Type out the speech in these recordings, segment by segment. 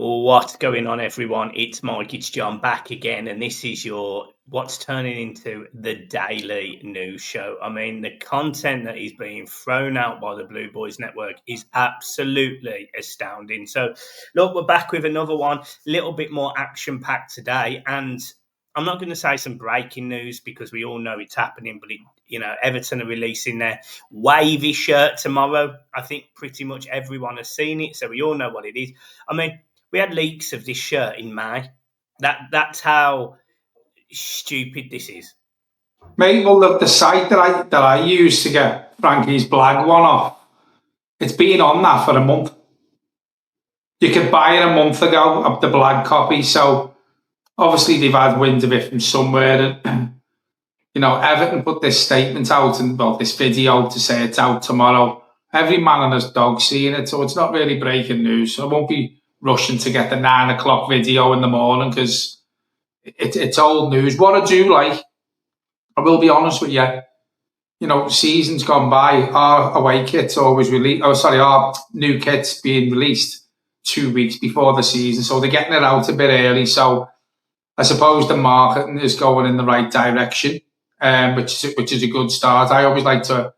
What's going on, everyone? It's Mike, it's John back again, and this is your what's turning into the daily news show. I mean, the content that is being thrown out by the Blue Boys Network is absolutely astounding. So, look, we're back with another one, a little bit more action packed today, and I'm not going to say some breaking news because we all know it's happening, but Everton are releasing their wavy shirt tomorrow. I think pretty much everyone has seen it, so we all know what it is. I mean, we had leaks of this shirt in May. That's how stupid this is. Mate, well, the site that I use to get Frankie's Blag one off, it's been on that for a month. You could buy it a month ago of the Blag copy, so obviously they've had wind of it from somewhere. And Everton put this statement out and this video to say it's out tomorrow. Every man and his dog seeing it, so it's not really breaking news. So I won't be rushing to get the 9 o'clock video in the morning because it's old news. What I do like, I will be honest with you, seasons gone by, our away kits always released. Our new kits being released 2 weeks before the season, so they're getting it out a bit early. So I suppose the marketing is going in the right direction, which is a good start. I always like to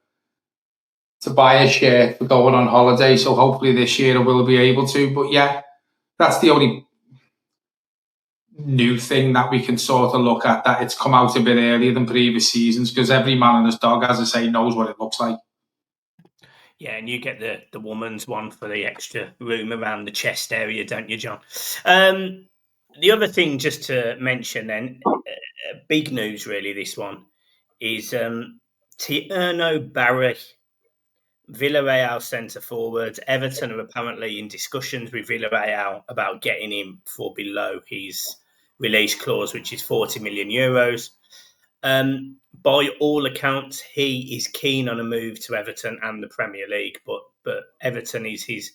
buy a shirt for going on holiday, so hopefully this year I will be able to. But yeah, that's the only new thing that we can sort of look at, that it's come out a bit earlier than previous seasons, because every man and his dog, as I say, knows what it looks like. Yeah, and you get the woman's one for the extra room around the chest area, don't you, John? The other thing just to mention then, big news really, this one, is Terno Barry, Villarreal centre-forward. Everton are apparently in discussions with Villarreal about getting him for below his release clause, which is 40 million euros. By all accounts, he is keen on a move to Everton and the Premier League, but Everton is his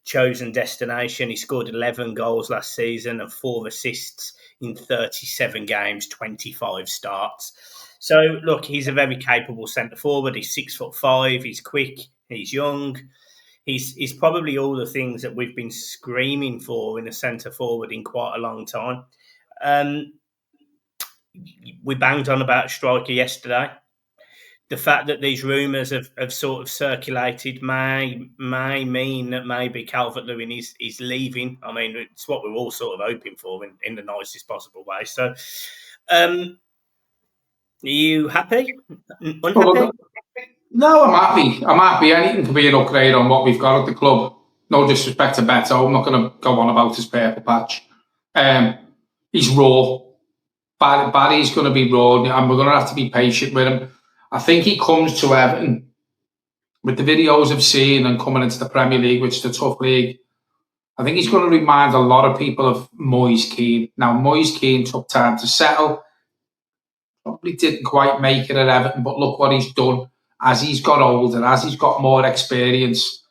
chosen destination. He scored 11 goals last season and 4 assists in 37 games, 25 starts. So, look, he's a very capable centre-forward. He's 6'5", he's quick, he's young. He's probably all the things that we've been screaming for in a centre-forward in quite a long time. We banged on about striker yesterday. The fact that these rumours have sort of circulated may mean that maybe Calvert-Lewin is leaving. I mean, it's what we're all sort of hoping for in the nicest possible way. So, are you happy? Unhappy? No, I'm happy. I'm happy. Anything can be an upgrade on what we've got at the club. No disrespect to Betto. I'm not going to go on about his purple patch. He's raw. Barry's going to be raw, and we're going to have to be patient with him. I think he comes to Everton with the videos I've seen and coming into the Premier League, which is a tough league. I think he's going to remind a lot of people of Moyes Keane. Now, Moyes Keane took time to settle. Probably didn't quite make it at Everton, but look what he's done as he's got older, as he's got more experience.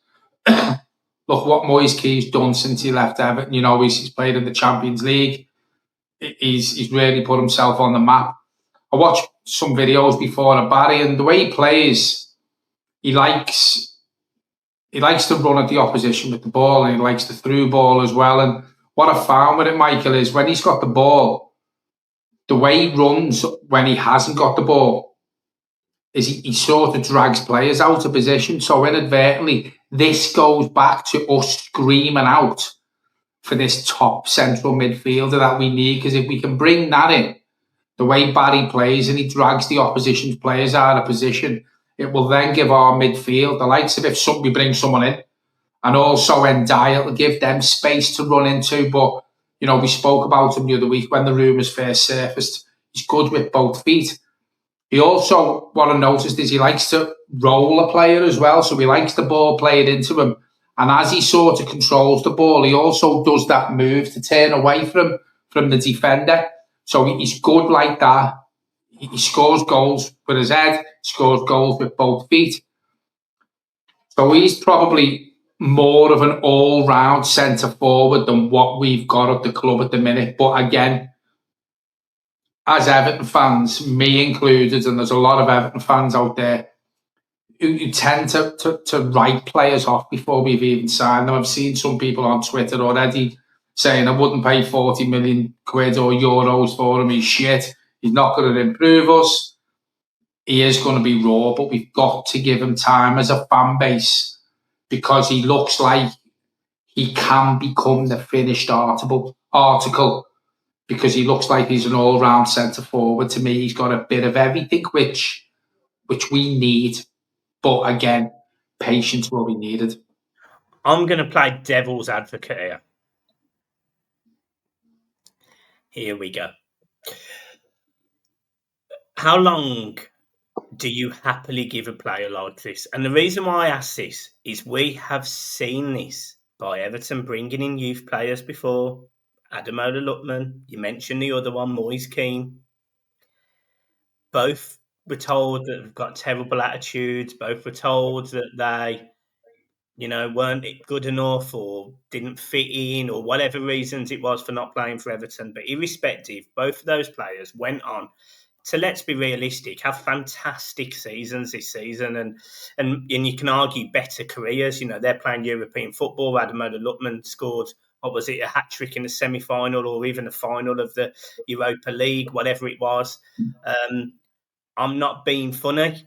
Look what Moyes Keane's done since he left Everton. He's played in the Champions League. He's really put himself on the map. I watched some videos before of Barry, and the way he plays, he likes to run at the opposition with the ball, and he likes the through ball as well. And what I found with it, Michael, is when he's got the ball, the way he runs when he hasn't got the ball is he sort of drags players out of position. So inadvertently, this goes back to us screaming out for this top central midfielder that we need, because if we can bring that in, the way Barry plays and he drags the opposition's players out of position, it will then give our midfield, the likes of if we bring someone in, and also Ndiaye, it'll give them space to run into. But, we spoke about him the other week when the rumours first surfaced. He's good with both feet. He also, what I noticed is he likes to roll a player as well. So he likes the ball played into him. And as he sort of controls the ball, he also does that move to turn away from the defender. So he's good like that. He scores goals with his head, scores goals with both feet. So he's probably more of an all-round centre-forward than what we've got at the club at the minute. But again, as Everton fans, me included, and there's a lot of Everton fans out there who tend to write players off before we've even signed them. I've seen some people on Twitter already saying I wouldn't pay 40 million quid or euros for him. He's shit. He's not going to improve us. He is going to be raw, but we've got to give him time as a fan base because he looks like he can become the finished article because he looks like he's an all-round centre forward. To me, he's got a bit of everything, which we need. But again, patience will be needed. I'm going to play devil's advocate here. Here we go. How long do you happily give a player like this? And the reason why I ask this is we have seen this by Everton bringing in youth players before. Ademola Lookman, you mentioned the other one, Moyes Keane. Both were told that they've got terrible attitudes. Both were told that they, weren't good enough or didn't fit in or whatever reasons it was for not playing for Everton. But irrespective, both of those players went on to, let's be realistic, have fantastic seasons this season and you can argue better careers. They're playing European football. Ademola Lookman scored, what was it, a hat-trick in the semi-final or even the final of the Europa League, whatever it was. I'm not being funny.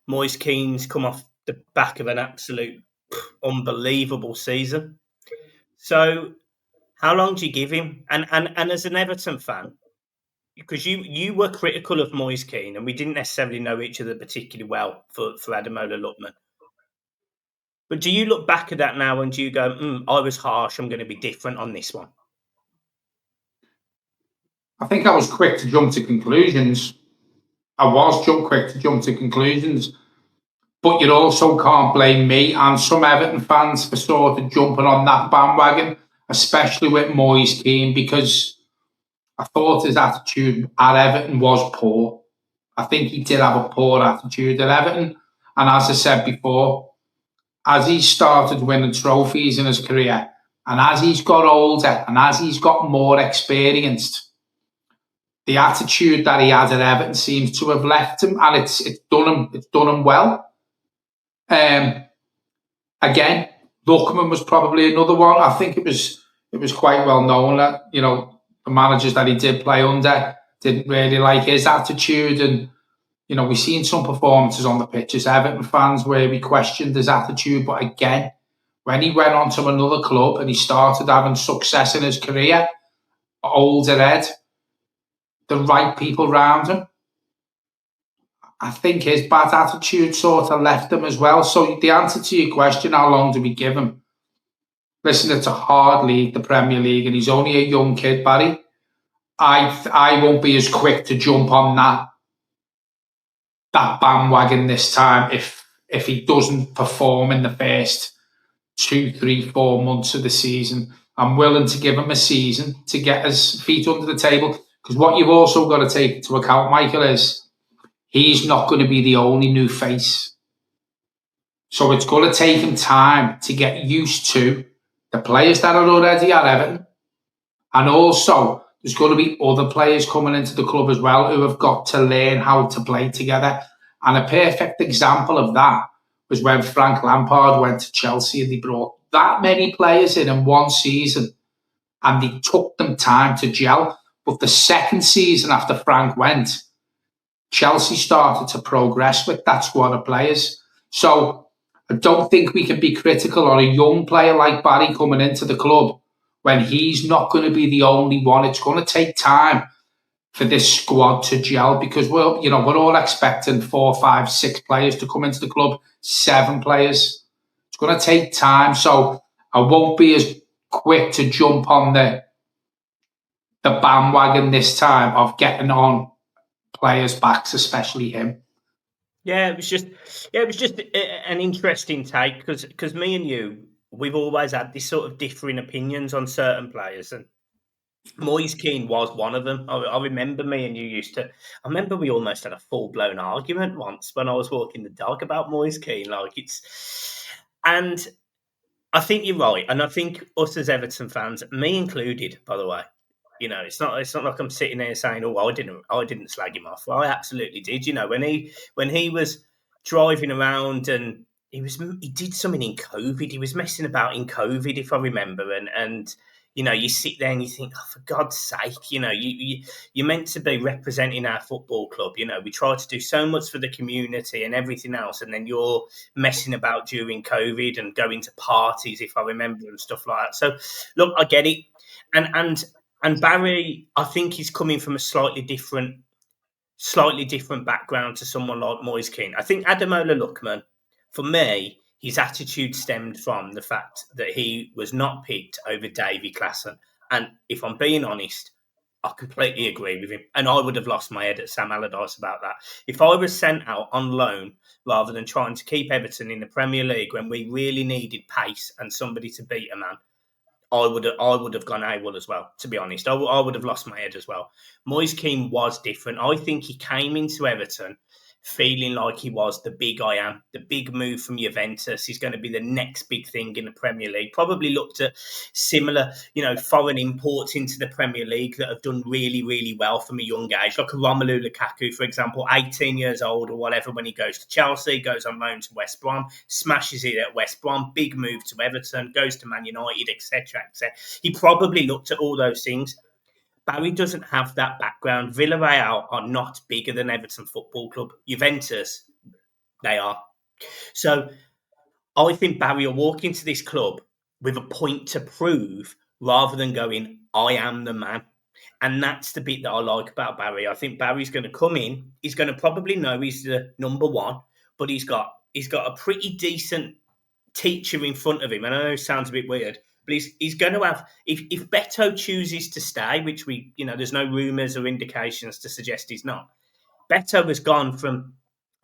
Moyes Keane's come off the back of an absolute unbelievable season. So how long do you give him? And as an Everton fan, because you were critical of Moyes Keane and we didn't necessarily know each other particularly well for Ademola Lookman. But do you look back at that now and do you go, I was harsh, I'm going to be different on this one? I think I was quick to jump to conclusions. Quick to jump to conclusions. But you also can't blame me and some Everton fans for sort of jumping on that bandwagon, especially with Moyes Keane, because I thought his attitude at Everton was poor. I think he did have a poor attitude at Everton. And as I said before, as he started winning trophies in his career, and as he's got older, and as he's got more experienced, the attitude that he had at Everton seems to have left him, and it's done him well. Again, Lookman was probably another one. I think it was quite well known that the managers that he did play under didn't really like his attitude, and we've seen some performances on the pitch as Everton fans where we questioned his attitude. But again, when he went on to another club and he started having success in his career, older Ed, the right people around him, I think his bad attitude sort of left him as well. So the answer to your question, how long do we give him? Listen, it's a hard league, the Premier League, and he's only a young kid, Barry. I won't be as quick to jump on that bandwagon this time if he doesn't perform in the first 2, 3, 4 months of the season. I'm willing to give him a season to get his feet under the table, because what you've also got to take into account, Michael, is he's not going to be the only new face. So it's going to take him time to get used to the players that are already at Everton. And also, there's going to be other players coming into the club as well who have got to learn how to play together. And a perfect example of that was when Frank Lampard went to Chelsea and they brought that many players in one season and they took them time to gel. But the second season after Frank went, Chelsea started to progress with that squad of players. So I don't think we can be critical on a young player like Barry coming into the club when he's not going to be the only one. It's going to take time for this squad to gel, because we're all expecting 4, 5, 6 players to come into the club, 7 players. It's going to take time. So I won't be as quick to jump on the bandwagon this time of getting on players' backs, especially him. Yeah, it was just an interesting take because me and you, we've always had this sort of differing opinions on certain players, and Moyes Keane was one of them. I remember me and you I remember we almost had a full-blown argument once when I was walking the dog about Moyes Keane. And I think you're right, and I think us as Everton fans, me included, by the way, it's not like I'm sitting there saying, "Oh, I didn't slag him off." Well, I absolutely did. When he was driving around and he did something in COVID. He was messing about in COVID, if I remember, and you sit there and you think, oh, for God's sake, you're meant to be representing our football club. We try to do so much for the community and everything else, and then you're messing about during COVID and going to parties, if I remember, and stuff like that. So, look, I get it, and Barry, I think he's coming from a slightly different background to someone like Moyes Keane. I think Ademola Lookman, for me, his attitude stemmed from the fact that he was not picked over Davy Klaassen. And if I'm being honest, I completely agree with him. And I would have lost my head at Sam Allardyce about that. If I was sent out on loan rather than trying to keep Everton in the Premier League when we really needed pace and somebody to beat a man, I would have gone AWOL as well, to be honest. I would have lost my head as well. Moyes Keane was different. I think he came into Everton feeling like he was the big I am, the big move from Juventus. He's going to be the next big thing in the Premier League. Probably looked at similar, foreign imports into the Premier League that have done really, really well from a young age, like a Romelu Lukaku, for example, 18 years old or whatever, when he goes to Chelsea, goes on loan to West Brom, smashes it at West Brom, big move to Everton, goes to Man United, etc., etc. He probably looked at all those things. Barry doesn't have that background. Villarreal are not bigger than Everton Football Club. Juventus, they are. So I think Barry will walk into this club with a point to prove rather than going, I am the man. And that's the bit that I like about Barry. I think Barry's going to come in. He's going to probably know he's the number one, but he's got a pretty decent teacher in front of him. And I know it sounds a bit weird, but he's going to have, if Betto chooses to stay, which there's no rumours or indications to suggest he's not. Betto has gone from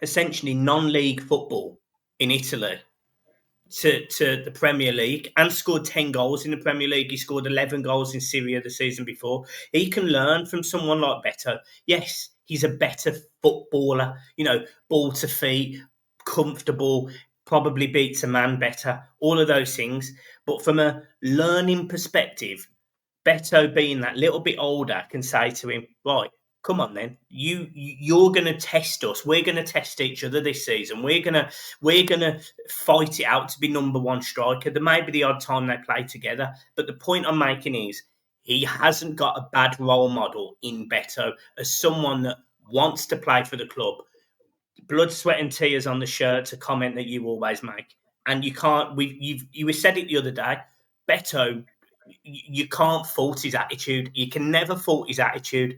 essentially non-league football in Italy to the Premier League and scored 10 goals in the Premier League. He scored 11 goals in Syria the season before. He can learn from someone like Betto. Yes, he's a better footballer, ball to feet, comfortable, probably beats a man better, all of those things. But from a learning perspective, Betto, being that little bit older, can say to him, right, come on then, you're going to test us. We're going to test each other this season. We're going to fight it out to be number one striker. There may be the odd time they play together, but the point I'm making is he hasn't got a bad role model in Betto as someone that wants to play for the club. Blood, sweat, and tears on the shirt, a comment that you always make, and you can't. You said it the other day, Betto. You can't fault his attitude. You can never fault his attitude.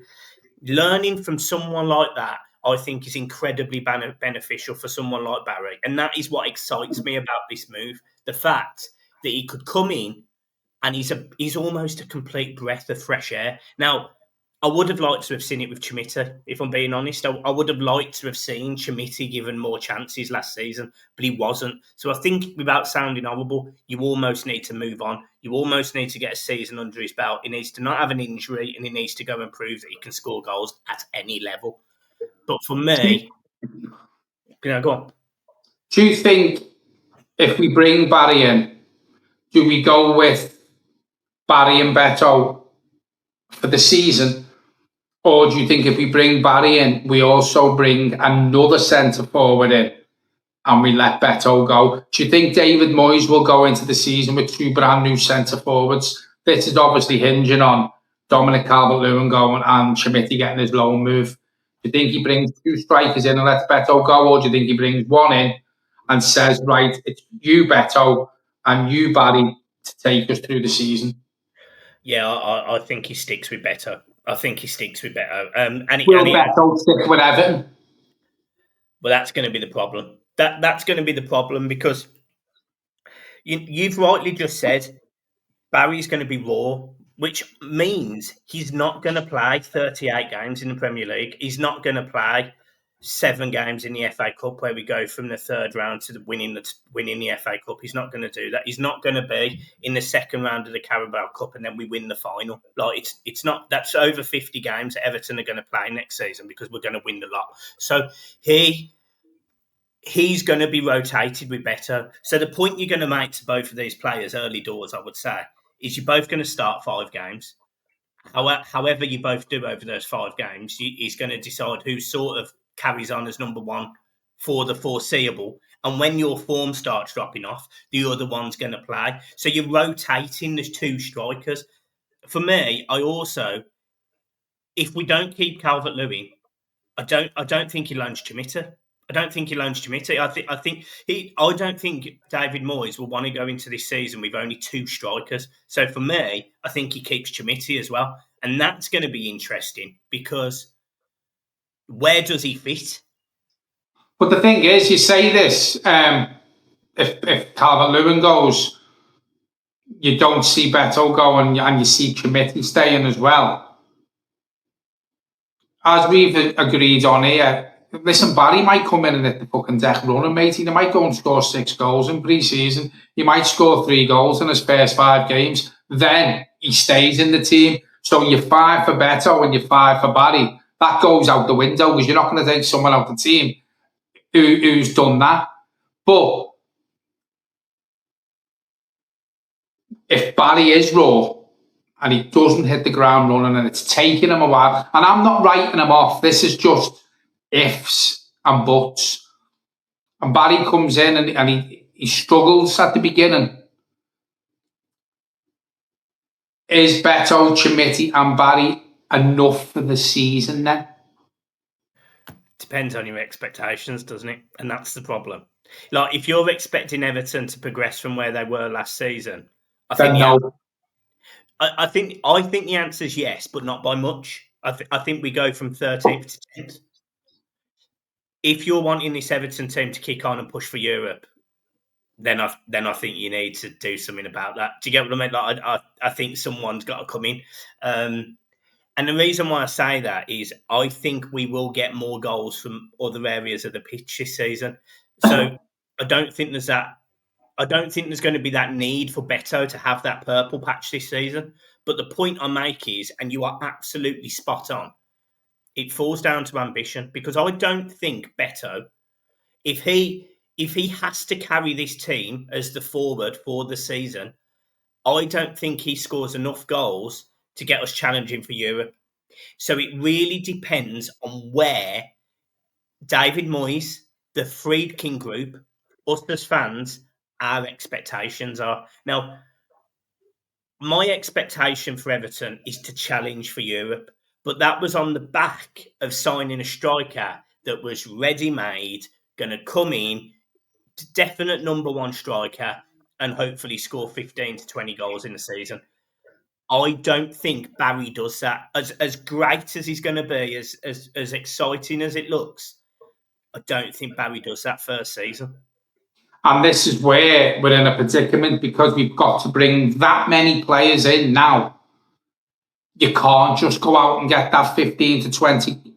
Learning from someone like that, I think, is incredibly beneficial for someone like Barry. And that is what excites me about this move. The fact that he could come in and he's almost a complete breath of fresh air. Now, I would have liked to have seen it with Chimita, if I'm being honest. I would have liked to have seen Chimita given more chances last season, but he wasn't. So I think, without sounding horrible, you almost need to move on. You almost need to get a season under his belt. He needs to not have an injury, and he needs to go and prove that he can score goals at any level. But for me, go on. Do you think if we bring Barry in, do we go with Barry and Betto for the season? Or do you think if we bring Barry in, we also bring another centre forward in and we let Betto go? Do you think David Moyes will go into the season with two brand new centre forwards? This is obviously hinging on Dominic Calvert-Lewin going and Chimita getting his loan move. Do you think he brings two strikers in and lets Betto go? Or do you think he brings one in and says, right, it's you, Betto, and you, Barry, to take us through the season? Yeah, I think he sticks with Betto. Will Betto stick with Everton? Well, that's going to be the problem. That's going to be the problem because you've rightly just said Barry's going to be raw, which means he's not going to play 38 games in the Premier League. He's not going to play 7 games in the FA Cup where we go from the third round to winning the FA Cup. He's not going to do that. He's not going to be in the second round of the Carabao Cup and then we win the final. Like it's not. That's over 50 games that Everton are going to play next season because we're going to win the lot. So he's going to be rotated with Betto. So the point you're going to make to both of these players early doors, I would say, is you're both going to start 5 games. However you both do over those 5 games, he's going to decide who sort of carries on as number one for the foreseeable. And when your form starts dropping off, the other one's going to play. So you're rotating the 2 strikers. for me, if we don't keep Calvert-Lewin, I don't think he loans Chimita. I don't think David Moyes will want to go into this season with only 2 strikers. So for me, I think he keeps Chimita as well, and that's going to be interesting because where does he fit? But the thing is, you say this, if Calvert-Lewin goes, you don't see Betto going, and you see Chimita staying as well. As we've agreed on here, listen, Barry might come in and hit the fucking deck running, mate. He might go and score 6 goals in pre-season. He might score 3 goals in his first 5 games. Then he stays in the team. So you're 5 for Betto and you're 5 for Barry. That goes out the window because you're not going to take someone out the team who's done that. But if Barry is raw and he doesn't hit the ground running and it's taking him a while, and I'm not writing him off, this is just ifs and buts. And Barry comes in and he struggles at the beginning. Is Betto, Chimita and Barry enough for the season then? Depends on your expectations, doesn't it? And that's the problem. Like, if you're expecting Everton to progress from where they were last season, I think the answer is yes, but not by much. I think we go from 13th to 10th. If you're wanting this Everton team to kick on and push for Europe, then I think you need to do something about that. Do you get what I mean? Like, I think someone's got to come in. And the reason why I say that is I think we will get more goals from other areas of the pitch this season. So I don't think there's going to be that need for Betto to have that purple patch this season. But the point I make is, and you are absolutely spot on, it falls down to ambition, because I don't think Betto, if he has to carry this team as the forward for the season, I don't think he scores enough goals to get us challenging for Europe. So it really depends on where David Moyes, the Friedkin Group, us as fans, our expectations are. Now, my expectation for Everton is to challenge for Europe, but that was on the back of signing a striker that was ready-made, going to come in, definite number 1 striker, and hopefully score 15 to 20 goals in the season. I don't think Barry does that. As great as he's going to be, as exciting as it looks, I don't think Barry does that first season. And this is where we're in a predicament, because we've got to bring that many players in now. You can't just go out and get that 15 to 20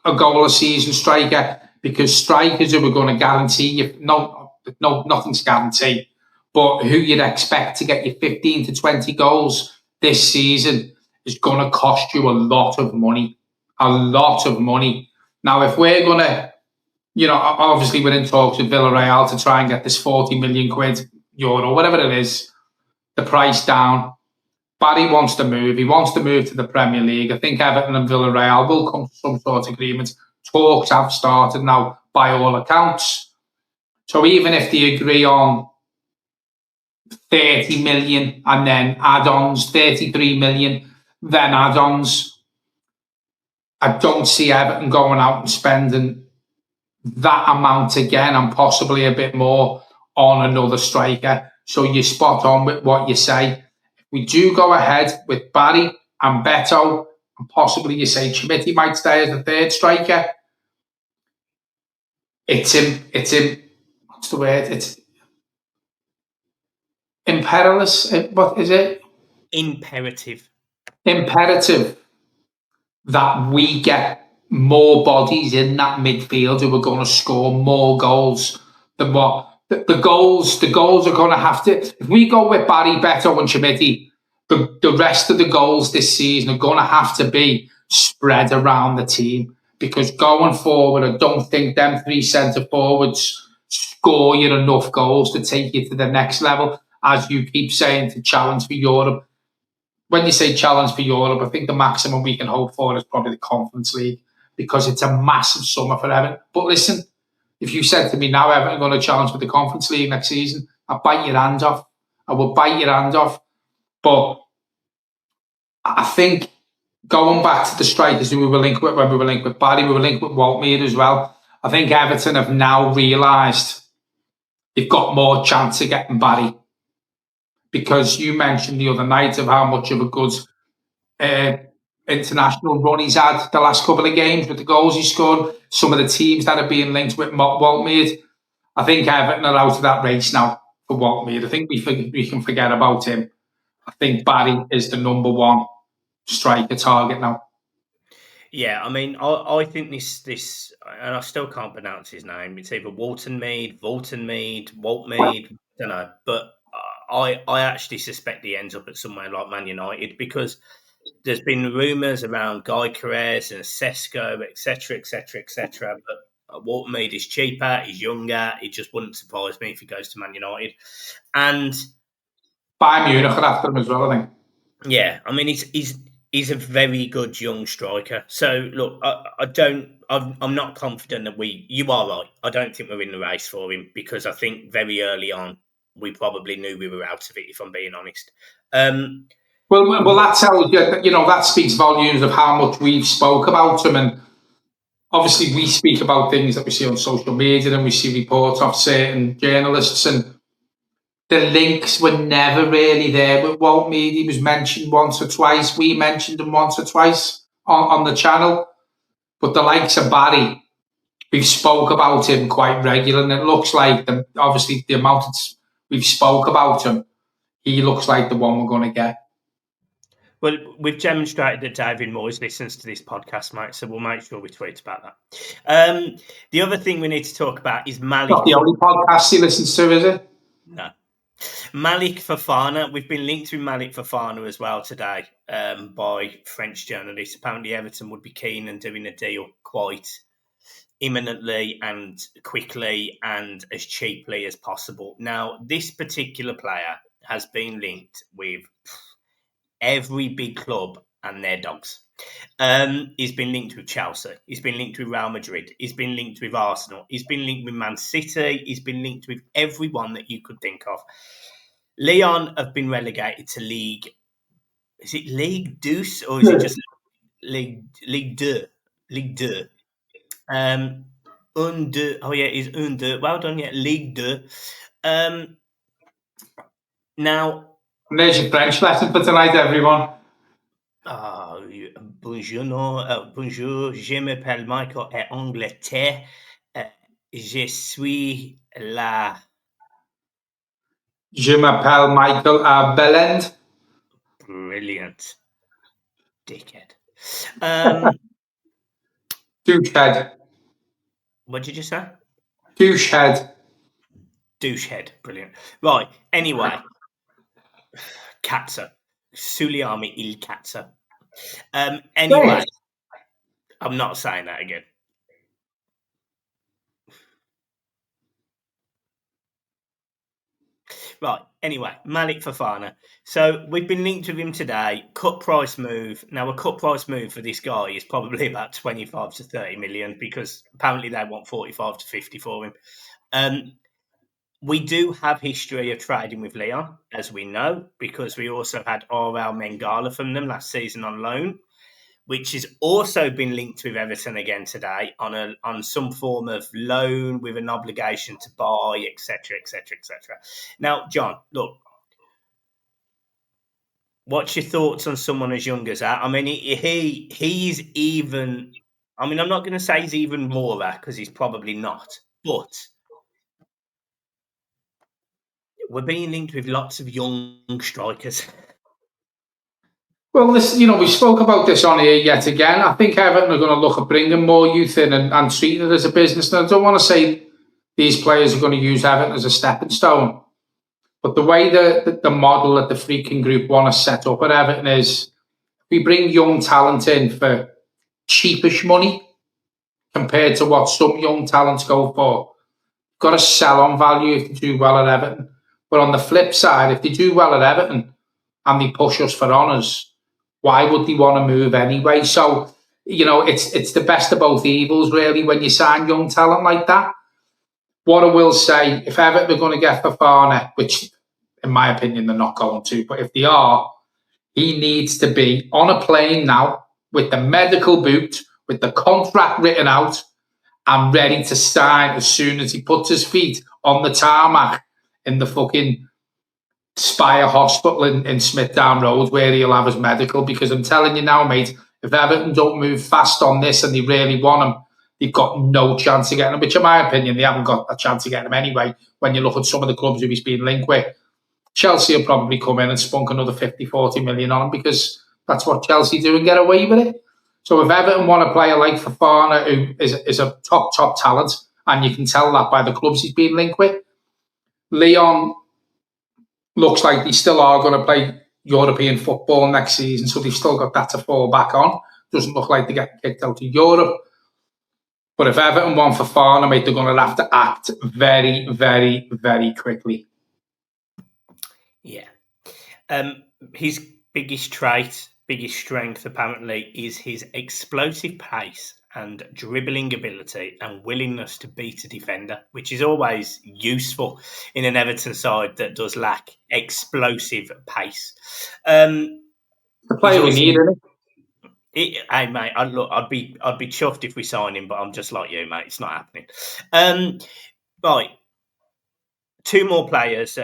a goal a season striker, because strikers who are going to guarantee you, nothing's guaranteed, but who you'd expect to get you 15 to 20 goals this season is going to cost you a lot of money. A lot of money. Now, if we're going to, obviously we're in talks with Villarreal to try and get this 40 million quid, euro, whatever it is, the price down. Barry wants to move. He wants to move to the Premier League. I think Everton and Villarreal will come to some sort of agreement. Talks have started now, by all accounts. So even if they agree on 30 million and then add-ons, 33 million, then add-ons, I don't see Everton going out and spending that amount again, and possibly a bit more, on another striker. So you're spot on with what you say. If we do go ahead with Barry and Betto, and possibly you say Chimita might stay as the 3rd striker, it's what's the word? It's imperative. What is it? Imperative that we get more bodies in that midfield who are going to score more goals than what the goals are going to have to. If we go with Barry, Betto and Chimita, the rest of the goals this season are going to have to be spread around the team, because going forward, I don't think them 3 centre forwards score you enough goals to take you to the next level, as you keep saying, to challenge for Europe. When you say challenge for Europe, I think the maximum we can hope for is probably the Conference League, because it's a massive summer for Everton. But listen, if you said to me now, Everton are going to challenge for the Conference League next season, I'd bite your hand off. I would bite your hand off. But I think going back to the strikers who we were linked with when we were linked with Barry, we were linked with Walton as well. I think Everton have now realised they've got more chance of getting Barry, because you mentioned the other night of how much of a good international run he's had the last couple of games with the goals he scored. Some of the teams that are being linked with Walton, I think Everton are out of that race now for Walton. I think we can forget about him. I think Barry is the number one striker target now. Yeah, I mean, I think this, and I still can't pronounce his name. It's either Walton, I don't know. But I actually suspect he ends up at somewhere like Man United, because there's been rumours around Gyökeres and Sesko, etc., etc., etc. But Walton is cheaper, he's younger. It just wouldn't surprise me if he goes to Man United. And Bayern Munich are after him as well, I think. Yeah, I mean, he's a very good young striker. So look, I'm not confident that you are right. I don't think we're in the race for him, because I think very early on we probably knew we were out of it, if I'm being honest. Well, that tells you, that speaks volumes of how much we've spoke about him. And obviously we speak about things that we see on social media and we see reports of certain journalists, and the links were never really there with Walton. He was mentioned once or twice. We mentioned him once or twice on the channel. But the likes of Barry, we've spoke about him quite regularly, and it looks like, obviously, the amount we've spoke about him, he looks like the one we're going to get. Well, we've demonstrated that David Moyes listens to this podcast, mate, so we'll make sure we tweet about that. The other thing we need to talk about is Malik. Not the only podcast he listens to, is it? No. Malik Fofana. We've been linked with Malik Fofana as well today by French journalists. Apparently Everton would be keen and doing a deal quite imminently and quickly and as cheaply as possible. Now, this particular player has been linked with every big club and their dogs. He's been linked with Chelsea. He's been linked with Real Madrid. He's been linked with Arsenal. He's been linked with Man City. He's been linked with everyone that you could think of. Lyon have been relegated to League. Is it League Deuce or is it just League Deux? League Deux. Un deux. Oh yeah, it's un deux. Well done, yeah. League Deux. Now. And there's your French lesson for tonight, everyone. Bonjour, je m'appelle Michael et Angleterre. Je suis là. Je m'appelle Michael à Belend. Brilliant. Dickhead. Douchehead. What did you say? Douchehead. Douchehead. Brilliant. Right. Anyway. Cazzo. Suliami il cazzo. Anyway. I'm not saying that again. Right, anyway, Malik Fofana. So we've been linked with him today. Cut price move. Now, a cut price move for this guy is probably about 25 to 30 million, because apparently they want 45 to 50 for him. We do have history of trading with Lyon, as we know, because we also had RL Mengala from them last season on loan, which has also been linked with Everton again today on some form of loan with an obligation to buy, etc., etc., etc. Now, John, look, what's your thoughts on someone as young as that? I mean, he's even. I mean, I'm not going to say he's even more that, because he's probably not, but we're being linked with lots of young strikers. Well, we spoke about this on here yet again. I think Everton are going to look at bringing more youth in and treating it as a business. And I don't want to say these players are going to use Everton as a stepping stone, but the way the model that the Freaking Group want to set up at Everton is, we bring young talent in for cheapish money compared to what some young talents go for. You've got to sell on value if they do well at Everton. But on the flip side, if they do well at Everton and they push us for honours, why would they want to move anyway? So, it's the best of both evils, really, when you sign young talent like that. What I will say, if Everton are going to get Fofana, which in my opinion they're not going to, but if they are, He needs to be on a plane now with the medical boot, with the contract written out, and ready to sign as soon as he puts his feet on the tarmac in the fucking Spire Hospital in Smithdown Road, where he'll have his medical. Because I'm telling you now, mate, if Everton don't move fast on this and they really want him, they've got no chance of getting him. Which, in my opinion, they haven't got a chance of getting him anyway. When you look at some of the clubs who he's been linked with, Chelsea will probably come in and spunk another 50, 40 million on him, because that's what Chelsea do and get away with it. So if Everton want a player like Fofana, who is a top talent, and you can tell that by the clubs he's been linked with, Leon looks like they still are going to play European football next season, so they've still got that to fall back on. Doesn't look like they're getting kicked out of Europe. But if Everton want Fofana, mate, they're going to have to act very, very, very quickly. Yeah. His biggest trait, biggest strength, apparently, is his explosive pace and dribbling ability and willingness to beat a defender, which is always useful in an Everton side that does lack explosive pace. The player we need, isn't it? Hey mate, I'd be chuffed if we sign him, but I'm just like you, mate. It's not happening. Right, two more players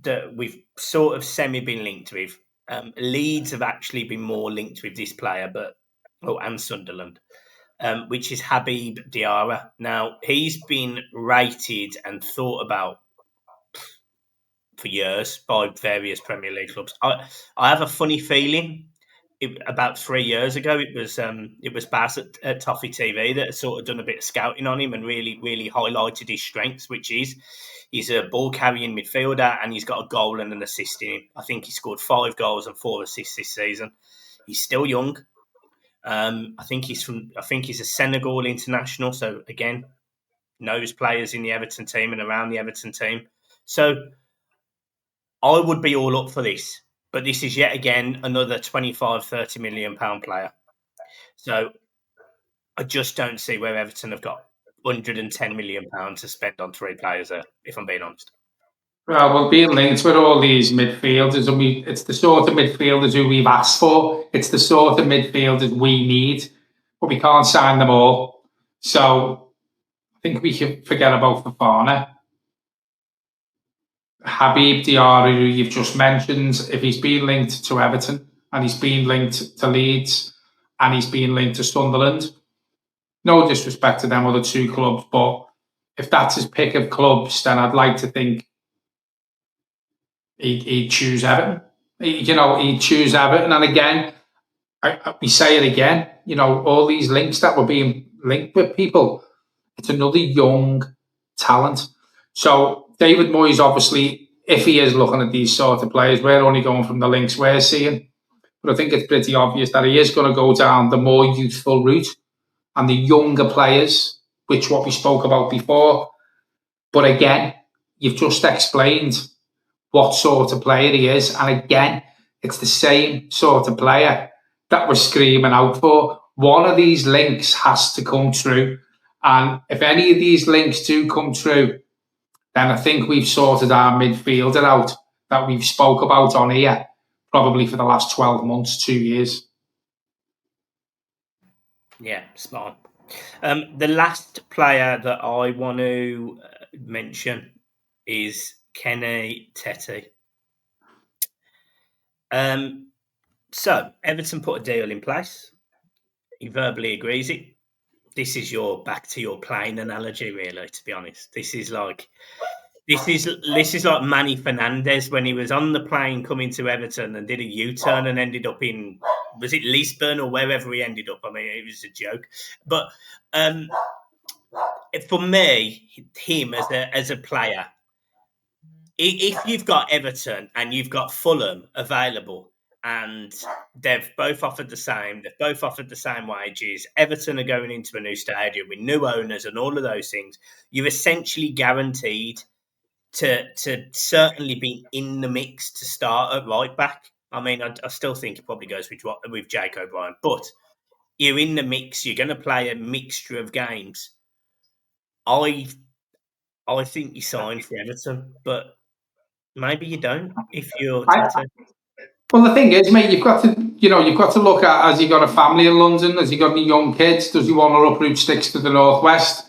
that we've sort of semi been linked with. Leeds have actually been more linked with this player, and Sunderland, which is Habib Diara. Now he's been rated and thought about for years by various Premier League clubs. I have a funny feeling. About 3 years ago, it was Baz at Toffee TV that had sort of done a bit of scouting on him and really highlighted his strengths, which is he's a ball carrying midfielder and he's got a goal and an assist in him. I think he scored 5 goals and 4 assists this season. He's still young. I think he's a Senegal international, so again knows players in the Everton team and around the Everton team. So I would be all up for this. But this is yet again another 25, 30 million pound player. So I just don't see where Everton have got 110 million pounds to spend on 3 players there, if I'm being honest. Well, we're being linked with all these midfielders, and it's the sort of midfielders who we've asked for. It's the sort of midfielders we need, but we can't sign them all. So I think we should forget about Fofana. Habib Diara, who you've just mentioned, if he's been linked to Everton and he's been linked to Leeds and he's been linked to Sunderland, no disrespect to them other 2 clubs, but if that's his pick of clubs, then I'd like to think he'd choose Everton. He'd choose Everton. And again, we say it again, all these links that were being linked with people, it's another young talent. So David Moyes, obviously, if he is looking at these sort of players, we're only going from the links we're seeing. But I think it's pretty obvious that he is going to go down the more youthful route and the younger players, which what we spoke about before. But again, you've just explained what sort of player he is. And again, it's the same sort of player that we're screaming out for. One of these links has to come true. And if any of these links do come true, then I think we've sorted our midfielder out that we've spoke about on here probably for the last 12 months, 2 years. Yeah, spot on. The last player that I want to mention is Kenny Teti. So Everton put a deal in place. He verbally agrees it. This is your back to your plane analogy, really. To be honest, this is like Manny Fernandez when he was on the plane coming to Everton and did a U-turn and ended up in, was it Lisbon or wherever he ended up? I mean, it was a joke. But for me, him as a player, if you've got Everton and you've got Fulham available and they've both offered the same wages, Everton are going into a new stadium with new owners and all of those things, you're essentially guaranteed to certainly be in the mix to start at right back. I mean, I still think it probably goes with Jake O'Brien, but you're in the mix. You're going to play a mixture of games. I think you sign for Everton, but maybe you don't if you're Tete. Well, the thing is, mate, you've got to look at, has he got a family in London? Has he got any young kids? Does he want to uproot sticks to the northwest?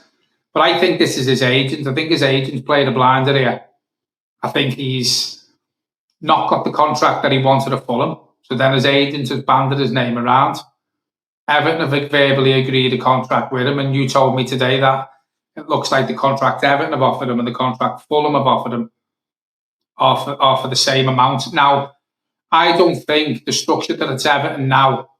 But I think this is his agent. I think his agent's played a blinder here. I think he's not got the contract that he wanted at Fulham. So then his agent has banded his name around. Everton have verbally agreed a contract with him, and you told me today that it looks like the contract Everton have offered him and the contract Fulham have offered him are for the same amount. Now, I don't think the structure that it's Everton now,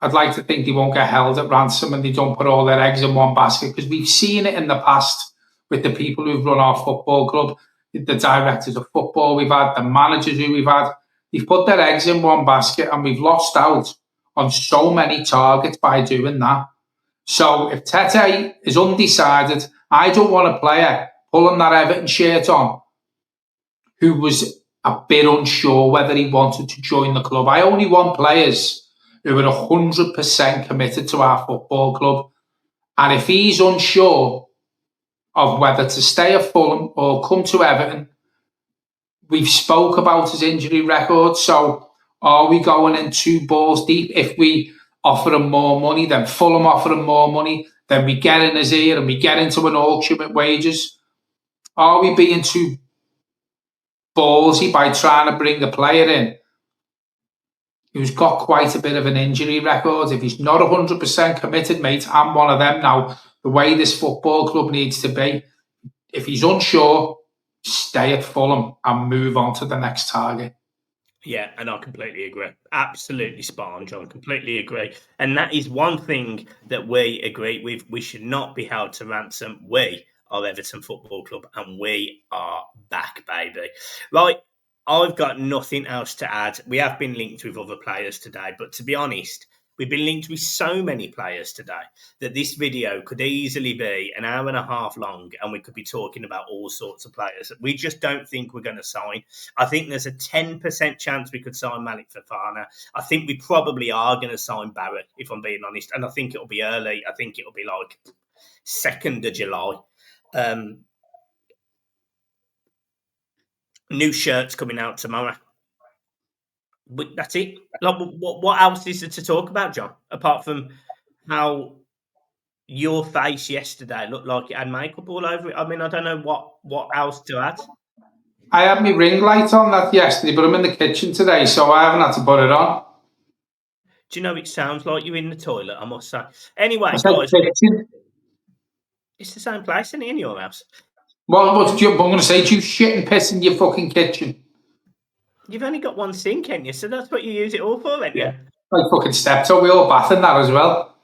I'd like to think they won't get held at ransom and they don't put all their eggs in one basket, because we've seen it in the past with the people who've run our football club, the directors of football we've had, the managers who we've had. They've put their eggs in one basket and we've lost out on so many targets by doing that. So if Teti is undecided, I don't want a player pulling that Everton shirt on who was a bit unsure whether he wanted to join the club. I only want players who are 100% committed to our football club. And if he's unsure of whether to stay at Fulham or come to Everton, we've spoke about his injury record. So are we going in two balls deep? If we offer him more money, then Fulham offer him more money, then we get in his ear and we get into an auction with wages. Are we being too ballsy by trying to bring a player in who's got quite a bit of an injury record? If he's not 100% committed, mate, I'm one of them now. The way this football club needs to be, if he's unsure, stay at Fulham and move on to the next target. Yeah, and I completely agree. Absolutely spot on, John. Completely agree. And that is one thing that we agree with. We should not be held to ransom. We are Everton Football Club and we are back, baby. Right, I've got nothing else to add. We have been linked with other players today, but to be honest, we've been linked with so many players today that this video could easily be an hour and a half long and we could be talking about all sorts of players. We just don't think we're going to sign. I think there's a 10% chance we could sign Malik Fofana. I think we probably are going to sign Barry, if I'm being honest. And I think it'll be early. I think it'll be like 2nd of July. New shirts coming out tomorrow. But that's it. Like, what else is there to talk about, John? Apart from how your face yesterday looked like it had makeup all over it. I mean, I don't know what else to add. I had my ring light on that yesterday, but I'm in the kitchen today, so I haven't had to put it on. Do you know it sounds like you're in the toilet, I must say. Anyway, guys, it's the same place, isn't it, in your house? Well, I'm going to say, do you shit and piss in your fucking kitchen? You've only got one sink, ain't you? So that's what you use it all for, ain't you? Like fucking stepped up, we all bath in that as well.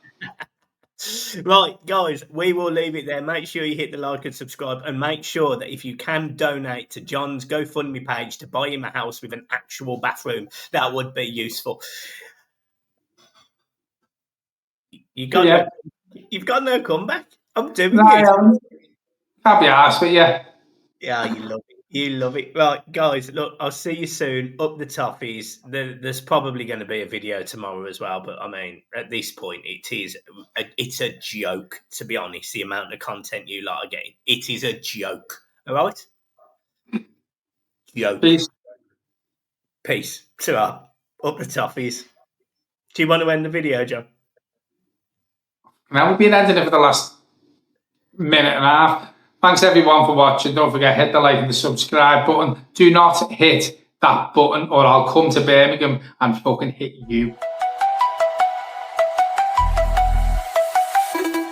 Right, guys, we will leave it there. Make sure you hit the like and subscribe, and make sure that if you can donate to John's GoFundMe page to buy him a house with an actual bathroom, that would be useful. You've got no comeback. I'm doing it. Can't be arsed with you. Yeah, you love it. You love it. Right, guys, look, I'll see you soon. Up the toffees. There's probably going to be a video tomorrow as well, but I mean, at this point, it's a joke, to be honest, the amount of content you lot are getting. It is a joke. All right? Joke. Peace. Ta-ra. Up the toffees. Do you want to end the video, John? Now we've been ending it for the last minute and a half. Thanks everyone for watching. Don't forget, hit the like and the subscribe button. Do not hit that button or I'll come to Birmingham and fucking hit you.